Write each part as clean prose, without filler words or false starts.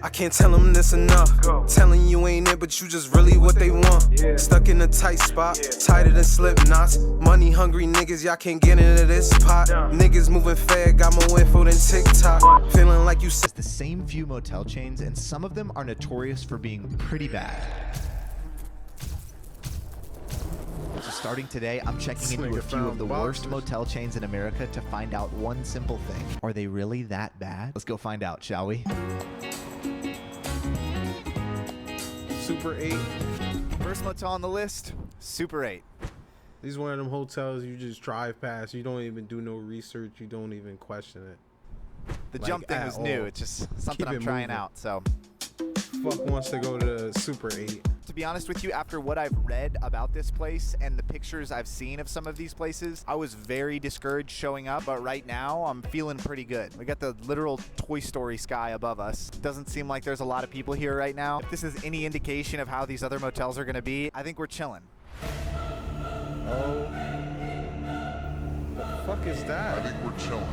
I can't tell them this enough. Telling you ain't it, but you just really what they want. Stuck in a tight spot, tighter than slip knots. Money hungry niggas, y'all can't get into this pot. Niggas moving fast, got more info than TikTok. Feeling like you It's the same few motel chains, and some of them are notorious for being pretty bad. So starting today, I'm checking into a few of the worst motel chains in America to find out one simple thing. Are they really that bad? Let's go find out, shall we? Super 8. First motel on the list, Super 8. These are one of them hotels you just drive past. You don't even do no research. You don't even question it. The Like, jump thing was new. all. It's just something Keep I'm it trying moving. out, so. Fuck wants to go to Super 8. To be honest with you, after what I've read about this place and the pictures I've seen of some of these places, I was very discouraged showing up, but right now I'm feeling pretty good. We got the literal Toy Story sky above us. Doesn't seem like there's a lot of people here right now. If this is any indication of how these other motels are gonna be, I think we're chilling. Oh. The fuck is that? I think we're chilling.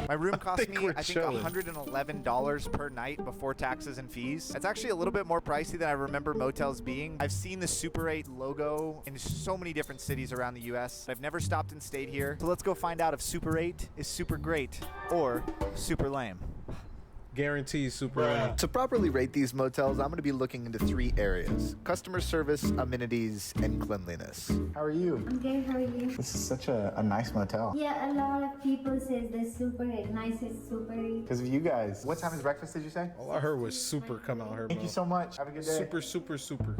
My room cost think me, we're I think, chilling. $111 per night before taxes and fees. It's actually a little bit more pricey than I remember motels being. I've seen the Super 8 logo in so many different cities around the US. I've never stopped and stayed here. So let's go find out if Super 8 is super great or super lame. Guaranteed Super 8. To properly rate these motels, I'm going to be looking into 3 areas: customer service, amenities, and cleanliness. How are you? I'm good, how are you? This is such a nice motel. Yeah, a lot of people says the Super 8, nicest Super 8. Because of you guys. What time is breakfast, did you say? All I heard was super come out here, bro. Thank you so much. Have a good day. Super, super, super.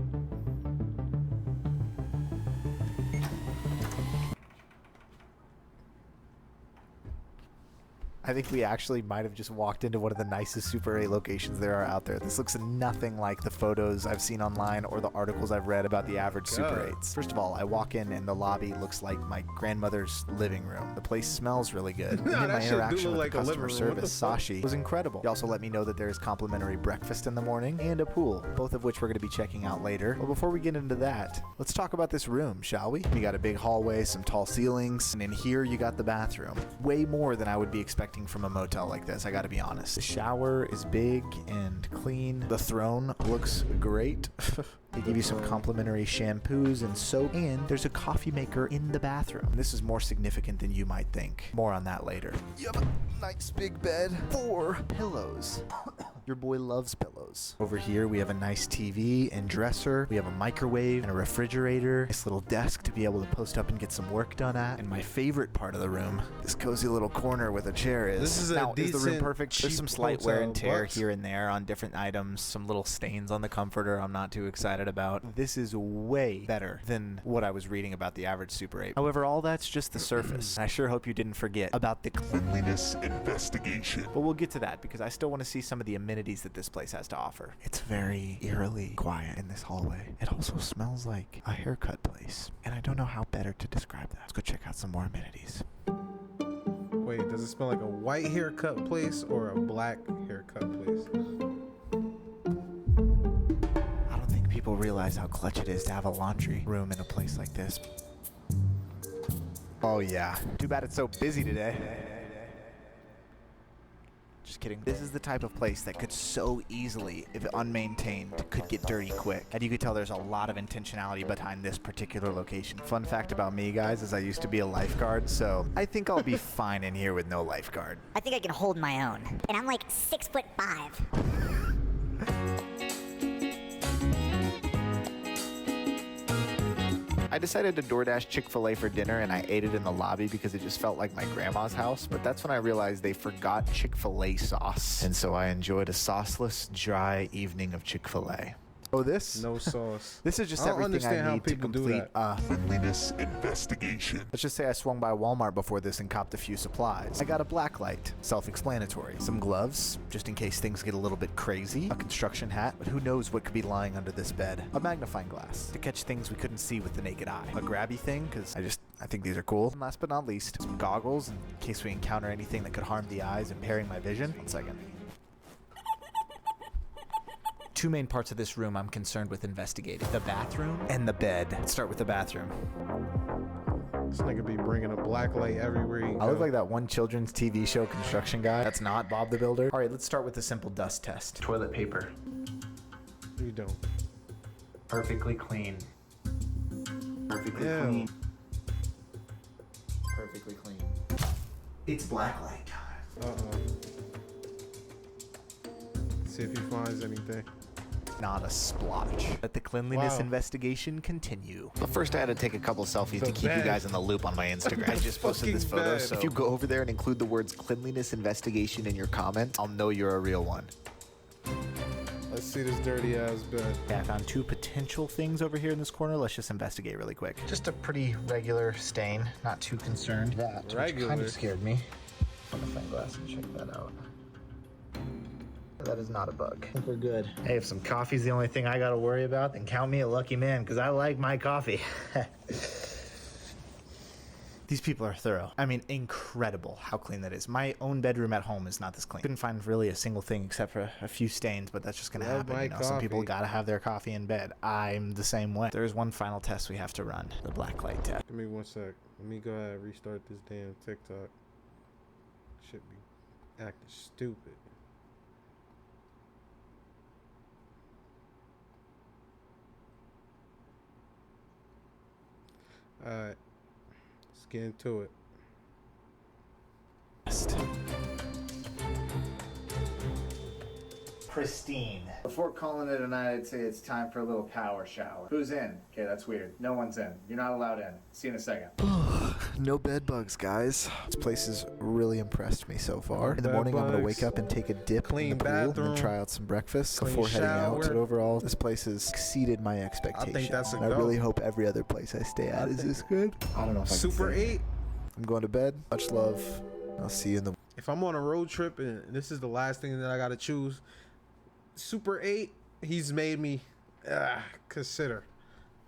I think we actually might have just walked into one of the nicest Super 8 locations there are out there. This looks nothing like the photos I've seen online or the articles I've read about the average Super 8s. First of all, I walk in and the lobby looks like my grandmother's living room. The place smells really good. Nah, And that my shit do interaction look with like the a living customer room. What the service, fuck? Sashi, was incredible. He also let me know that there is complimentary breakfast in the morning and a pool, both of which we're going to be checking out later. But before we get into that, let's talk about this room, shall we? You got a big hallway, some tall ceilings, and in here you got the bathroom. Way more than I would be expecting from a motel like this, I gotta be honest. The shower is big and clean. The throne looks great. They give you some complimentary shampoos and soap, and there's a coffee maker in the bathroom. This is more significant than you might think. More on that later. You have a nice big bed. 4 pillows. Your boy loves pillows. Over here, we have a nice TV and dresser. We have a microwave and a refrigerator. Nice little desk to be able to post up and get some work done at. And my favorite part of the room, this cozy little corner where the chair is. This is a now, is the room decent, perfect? There's cheap some slight wear and hotel, tear but- here and there on different items. Some little stains on the comforter I'm not too excited about. This is way better than what I was reading about the average Super 8. However, all that's just the surface. I sure hope you didn't forget about the Cleanliness investigation. but we'll get to that because I still want to see some of the amenities that this place has to offer. It's very eerily quiet in this hallway. It also smells like a haircut place, and I don't know how better to describe that. Let's go check out some more amenities. Wait, does it smell like a white haircut place or a black haircut place? I don't think people realize how clutch it is to have a laundry room in a place like this. Oh yeah. Too bad it's so busy today. Just kidding. This is the type of place that could so easily, if unmaintained, could get dirty quick. And you could tell there's a lot of intentionality behind this particular location. Fun fact about me, guys, is I used to be a lifeguard, so I think I'll be fine in here with no lifeguard. I think I can hold my own. And I'm like 6'5". I decided to DoorDash Chick-fil-A for dinner, and I ate it in the lobby because it just felt like my grandma's house. But that's when I realized they forgot Chick-fil-A sauce. And so I enjoyed a sauceless, dry evening of Chick-fil-A. Oh, this? No sauce. This is just I don't everything I understand how need to people do complete. Cleanliness investigation. Let's just say I swung by Walmart before this and copped a few supplies. I got a black light, self-explanatory. Some gloves, just in case things get a little bit crazy. A construction hat, but who knows what could be lying under this bed. A magnifying glass, to catch things we couldn't see with the naked eye. A grabby thing, because I think these are cool. And last but not least, some goggles in case we encounter anything that could harm the eyes, impairing my vision. 1 second. 2 main parts of this room I'm concerned with investigating: the bathroom and the bed. Let's start with the bathroom. This nigga be bringing a black light everywhere he I look go. like that one children's TV show construction guy. That's not Bob the Builder. All right, let's start with the simple dust test. Toilet paper. You don't. Perfectly clean. Perfectly Ew. clean. Perfectly clean. It's blacklight time. See if he finds anything. Not a splotch. Let the cleanliness Wow. investigation continue. But first, I had to take a couple selfies The to keep you bed. guys in the loop on my Instagram. I just posted this Fucking photo, bed. so If you go over there and include the words cleanliness investigation in your comment, I'll know you're a real one. Let's see this dirty ass bed. Yeah, I found two potential things over here in this corner. Let's just investigate really quick. Just a pretty regular stain. Not too concerned. That which kind Regular. of scared me. On the front glass and check that out. That is not a bug. I think we're good. Hey, if some coffee's the only thing I gotta worry about, then count me a lucky man, because I like my coffee. These people are thorough. I mean, incredible how clean that is. My own bedroom at home is not this clean. Couldn't find really a single thing except for a few stains, but that's just gonna Love happen. my You know, some people coffee. gotta have their coffee in bed. I'm the same way. There's one final test we have to run, the black light test. Give me 1 sec. Let me go ahead and restart this damn TikTok. Should be acting stupid. Alright. Let's get into it. Pristine. Before calling it a night, I'd say it's time for a little power shower. Who's in? Okay, that's weird. No one's in. You're not allowed in. See you in a second. No bed bugs, guys. This place has really impressed me so far. In the Bed morning, I'm gonna bugs, wake up and take a dip clean in the pool and bathroom, then try out some breakfast clean before heading out. shower. But overall, this place has exceeded my expectations. that's a and I go. really hope every other place I stay at is this good. I don't know if I can Super say. 8. I'm going to bed. Much love. I'll see you in the If I'm on a road trip and this is the last thing that I gotta choose, Super 8, he's made me consider.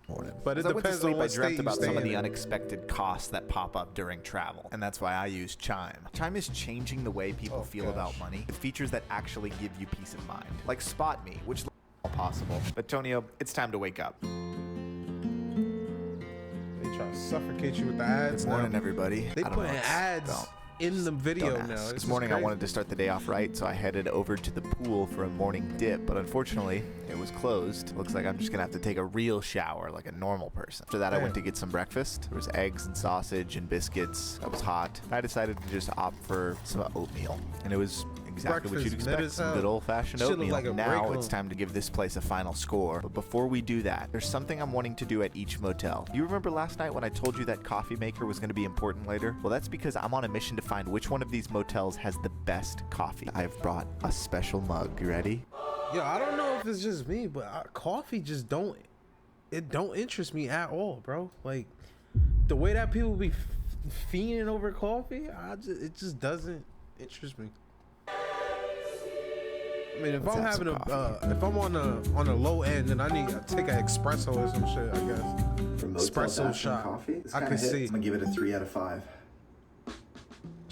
morning. But it As I went to depends sleep, on what I dreamt state you about stay some of in. the unexpected costs that pop up during travel, and that's why I use Chime. Chime is changing the way people feel about gosh. money with features that actually give you peace of mind, like Spot Me, which is all possible. But Tonio, it's time to wake up. They try to suffocate you with the ads. Good morning, now. everybody. They I don't know, putting it's- ads don't- in the video Don't now. ask. This This morning I crazy. wanted to start the day off right, so I headed over to the pool for a morning dip, but unfortunately it was closed. Looks like I'm just gonna have to take a real shower like a normal person. After that I went to get some breakfast. There was eggs and sausage and biscuits. That was hot. I decided to just opt for some oatmeal, and it was exactly what you'd Breakfast, mid expect, as some hell. good old-fashioned Shit look oatmeal. like a Now break it's room. time to give this place a final score, but before we do that, there's something I'm wanting to do at each motel. You remember last night when I told you that coffee maker was going to be important later? Well, that's because I'm on a mission to find which one of these motels has the best coffee. I've brought a special mug. You ready? Yo, I don't know if it's just me, but coffee just don't interest me at all, bro. Like the way that people be fiending over coffee, it just doesn't interest me. I mean, if Let's I'm have having some coffee. if I'm on the low end, then I need to take an espresso or some shit, I guess. For motels Espresso asking shot. coffee, this I kinda can hits. see. I'm gonna give it a 3 out of 5.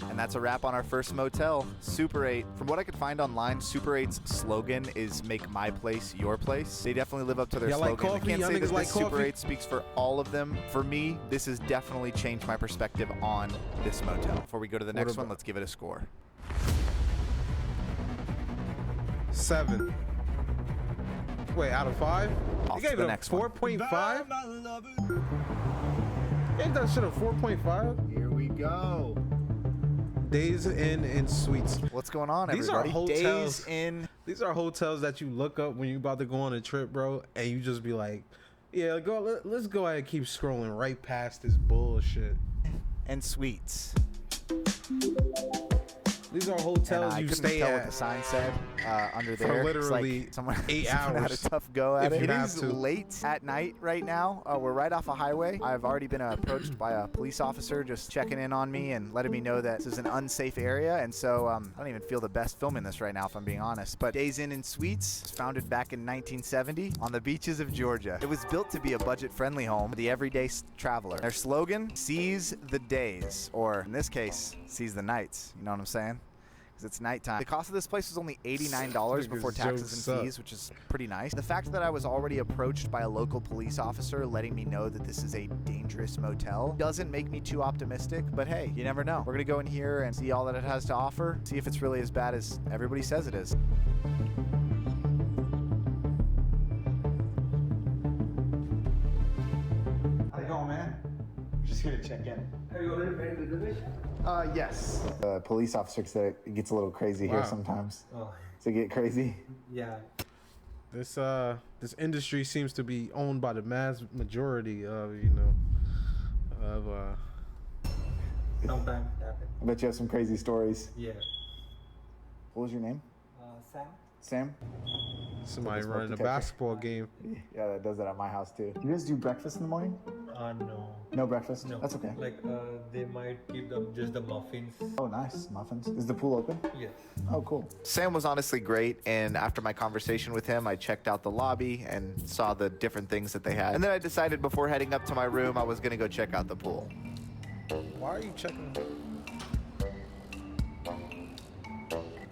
And that's a wrap on our first motel, Super 8. From what I could find online, Super 8's slogan is "Make my place your place." They definitely live up to their Y'all like slogan. coffee? I can't Y'all say niggas that like this Super coffee? 8 speaks for all of them. For me, this has definitely changed my perspective on this motel. Before we go to the next one, let's give it a score. 7. Wait, out of 5? Off You to gave the it a next one. 4.5? Ain't that shit a 4.5? Here we go. Days in suites. What's going on, These are everybody? hotels. Days in. These are hotels that you look up when you're about to go on a trip, bro, and you just be like, yeah, let's go ahead and keep scrolling right past this bullshit. And suites. These are And hotels I you couldn't stay tell what the at. sign said under For there. literally It's like someone 8 someone had a hours, tough go at if it. you It have is to. late at night right now. We're right off a highway. I've already been approached by a police officer just checking in on me and letting me know that this is an unsafe area. And so I don't even feel the best filming this right now, if I'm being honest. But Days Inn and Suites was founded back in 1970 on the beaches of Georgia. It was built to be a budget-friendly home for the everyday traveler. Their slogan, seize the days, or in this case, seize the nights. You know what I'm saying? because it's nighttime. The cost of this place was only $89 before taxes and fees, which is pretty nice. The fact that I was already approached by a local police officer letting me know that this is a dangerous motel doesn't make me too optimistic, but hey, you never know. We're gonna go in here and see all that it has to offer, see if it's really as bad as everybody says it is. How's it going, man? Just here to check in. Have you already paid the reservation? Yes. The police officer said it gets a little crazy here sometimes. Oh. Does it get crazy? Yeah. This industry seems to be owned by the mass majority of Sometimes it happens. I bet you have some crazy stories. Yeah. What was your name? Sam? Sam? somebody Smoke running a detector. basketball game. Yeah, that does that at my house too. You guys do breakfast in the morning? No. No breakfast? No. That's okay. Like, they might give them just the muffins. Oh, nice. Muffins. Is the pool open? Yes. Oh, cool. Sam was honestly great, and after my conversation with him, I checked out the lobby and saw the different things that they had. And then I decided before heading up to my room, I was gonna go check out the pool. Why are you checking?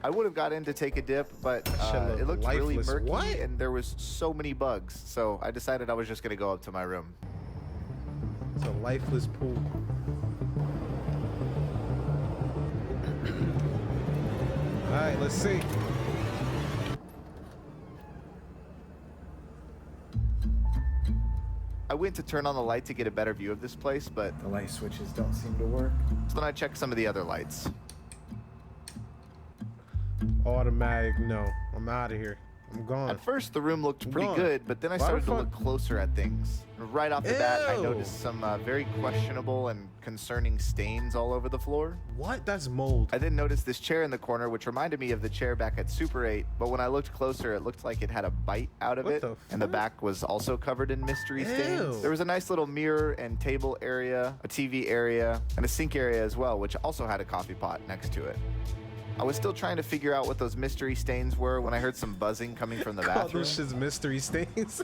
I would have got in to take a dip, but Shit it looked really lifeless. murky, What? and there was so many bugs. So I decided I was just gonna go up to my room. It's a lifeless pool. All right, let's see. I went to turn on the light to get a better view of this place, but The light switches don't seem to work. so then I checked some of the other lights. Automatic, no. I'm out of here. I'm gone. At first, the room looked pretty Gone. good, but then I Why the started to fuck- look closer at things. Right off the bat, I Ew. noticed some very questionable and concerning stains all over the floor. What? That's mold. I then noticed this chair in the corner, which reminded me of the chair back at Super 8, but when I looked closer, it looked like it had a bite out of What it, the and the fuck? back was also covered in mystery stains. Ew. There was a nice little mirror and table area, a TV area, and a sink area as well, which also had a coffee pot next to it. I was still trying to figure out what those mystery stains were when I heard some buzzing coming from the Call bathroom. those shits mystery stains.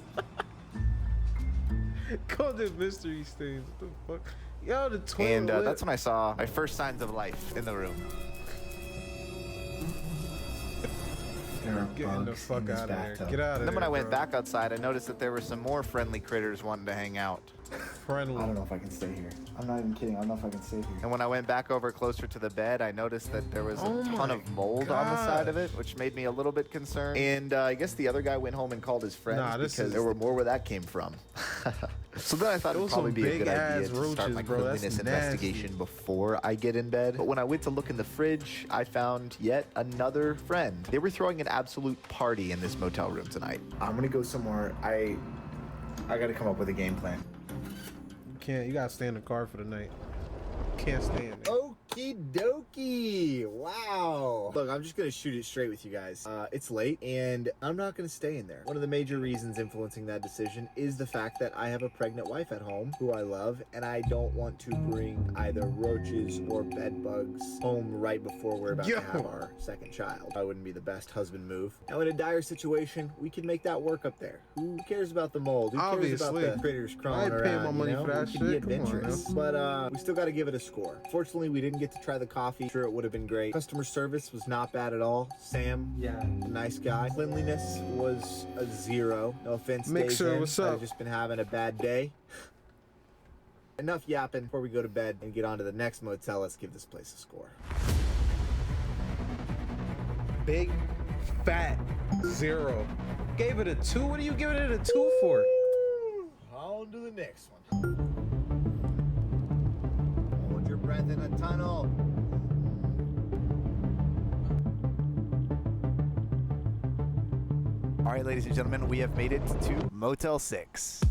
Call them mystery stains. What the fuck? Yo, the toilet. And that's when I saw my first signs of life in the room. There are Getting the bugs fuck in this out of there. bathtub. Get out of there. And then when I went bro. back outside, I noticed that there were some more friendly critters wanting to hang out. Friendly. I don't know if I can stay here. I'm not even kidding. I don't know if I can stay here. And when I went back over closer to the bed, I noticed that there was Oh a ton my of mold on the side of gosh. it, which made me a little bit concerned. And I guess the other guy went home and called his friends Nah, this because is- there were more where that came from. So then I thought it would Those probably some be a good idea big-ass to start roaches, my bro. That's cleanliness nasty. investigation before I get in bed. But when I went to look in the fridge, I found yet another friend. They were throwing an absolute party in this motel room tonight. I'm gonna go somewhere. I gotta come up with a game plan. You can't. You gotta stay in the car for the night. Can't stay in there. Okie dokie. Wow. Look, I'm just going to shoot it straight with you guys. It's late and I'm not going to stay in there. One of the major reasons influencing that decision is the fact that I have a pregnant wife at home who I love, and I don't want to bring either roaches or bed bugs home right before we're about Yo. to have our second child. That wouldn't be the best husband move. Now, in a dire situation, we can make that work up there. Who cares about the mold? Who cares about Obviously. the critters I crawling ain't paying around? my money you know? for that We can be shit. Come on, adventurous. yo. But we still got to give it a score. Fortunately, we didn't get to try the coffee. Sure, it would have been great. Customer service was not bad at all. Sam, Yeah. a nice guy. Cleanliness was a 0. No offense, Mixer, Dave. what's I've up? just been having a bad day. Enough yapping before we go to bed and get on to the next motel. Let's give this place a score. Big, fat, 0. Gave it a 2. What are you giving it a 2 for? On to the next one. Hold your breath in a tunnel. All right, ladies and gentlemen, we have made it to Motel 6.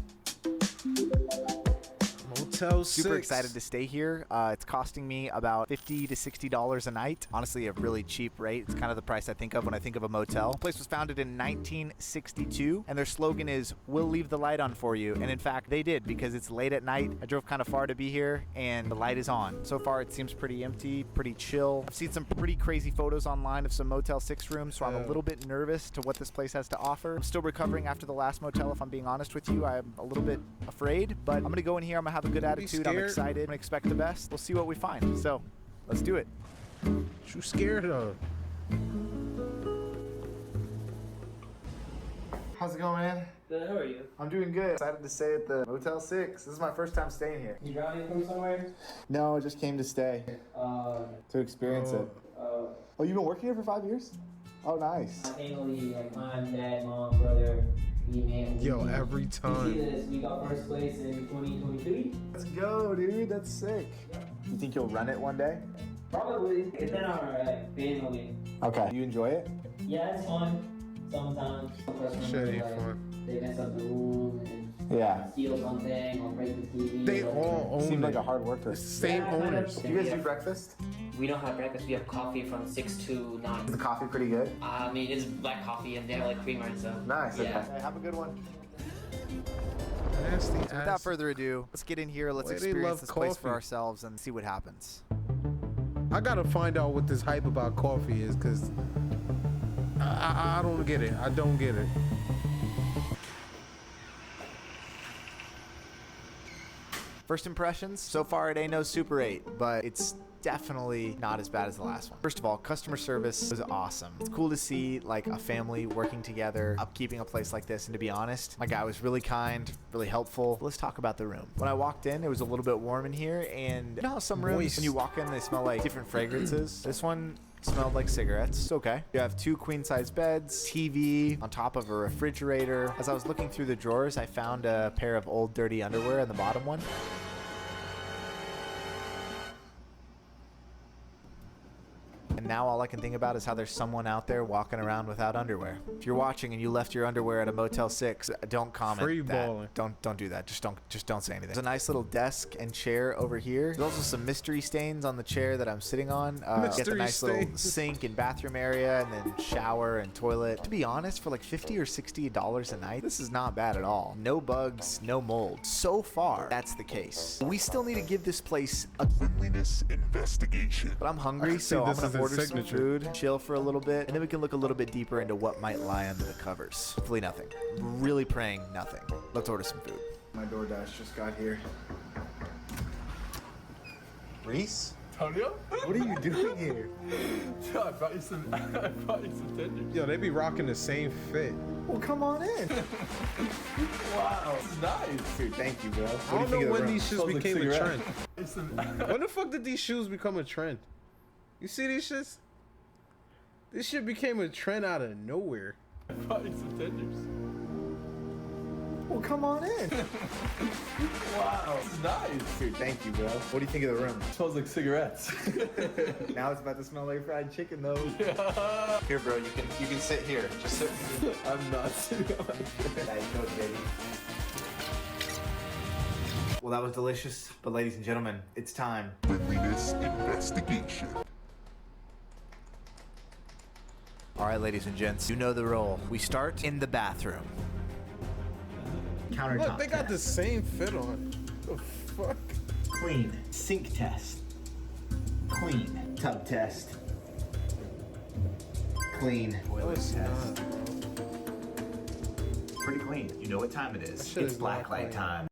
Motel 6. Super excited to stay here. It's costing me about $50 to $60 a night. Honestly, a really cheap rate. It's kind of the price I think of when I think of a motel. The place was founded in 1962, and their slogan is, "We'll leave the light on for you." And in fact, they did, because it's late at night. I drove kind of far to be here, and the light is on. So far, it seems pretty empty, pretty chill. I've seen some pretty crazy photos online of some Motel 6 rooms, so I'm a little bit nervous to what this place has to offer. I'm still recovering after the last motel, if I'm being honest with you. I'm a little bit afraid, but I'm going to go in here. I'm going to have a good attitude. I'm scared. excited. I'm going to expect the best. We'll see what we find. So, let's do it. What you scared of? How's it going, man? Good, how are you? I'm doing good. Excited to stay at the Motel 6. This is my first time staying here. You got it from somewhere? No, I just came to stay. To experience it. Oh, you've been working here for 5 years? Oh, nice. Family, like mom, dad, mom, brother, me, man. Yo, every You see time. this, we got first place in 2023. Let's go, dude. That's sick. You think you'll run it one day? Probably. It's in our family. Okay. You enjoy it? Yeah, it's fun. Sometimes. Shit ain't fun. They mess up the room and Yeah. steal something or break the TV. They or all own Seem it. like a hard worker. It's the same Yeah, kind of. owners. Do you guys do breakfast? We don't have breakfast. We have coffee from 6 to 9. Is the coffee pretty good? I mean, it's black coffee and they have like creamer and stuff. Nice. Yeah. Okay. Have a good one. Nasty Without ass. further ado, let's get in here. Let's Why they experience love this place for coffee. ourselves and see what happens. I gotta find out what this hype about coffee is, cause I don't get it. I don't get it. First impressions? So far, it ain't no Super 8, but it's definitely not as bad as the last one. First of all, customer service was awesome. It's cool to see like a family working together, upkeeping a place like this. And to be honest, my guy was really kind, really helpful. Let's talk about the room. When I walked in, it was a little bit warm in here, and you know how some rooms, Moist. when you walk in, they smell like different fragrances? This one smelled like cigarettes. It's okay. You have 2 queen-size beds, TV on top of a refrigerator. As I was looking through the drawers, I found a pair of old dirty underwear in the bottom one. And now all I can think about is how there's someone out there walking around without underwear. If you're watching and you left your underwear at a Motel 6, don't comment Free that. balling. Don't do that. Just don't say anything. There's a nice little desk and chair over here. There's also some mystery stains on the chair that I'm sitting on. Get the Mystery nice little stains. sink and bathroom area, and then shower and toilet. To be honest, for like $50 or $60 a night, this is not bad at all. No bugs, no mold. So far, that's the case. We still need to give this place a Cleanliness investigation. but I'm hungry, I see so I'm this gonna as his order some signature. food, chill for a little bit, and then we can look a little bit deeper into what might lie under the covers. Hopefully nothing. Really praying nothing. Let's order some food. My DoorDash just got here. Reese? Tonio? What are you doing here? I brought you some tenders. Yo, they be rocking the same fit. Well, come on in. Wow, this is nice. Dude, thank you, bro. I don't know when these shoes Smells like became a cigarette. trend. It's an When the fuck did these shoes become a trend? You see these shits? This shit became a trend out of nowhere. I brought you some tenders. Well, come on in. Wow, this is nice. Dude, thank you, bro. What do you think of the room? Smells like cigarettes. Now it's about to smell like fried chicken, though. Yeah. Here, bro, you can sit here. Just sit. I'm not sitting on it. There you go, baby. Well, that was delicious, but ladies and gentlemen, it's time. Cleanliness investigation. All right, ladies and gents, you know the role. We start in the bathroom. Countertop Look, they got the same fit on. The fuck? clean. Sink test. Clean. Tub test. Clean. Toilet it's test. not, bro. Pretty clean. You know what time it is. shit It's is not blacklight clean. time.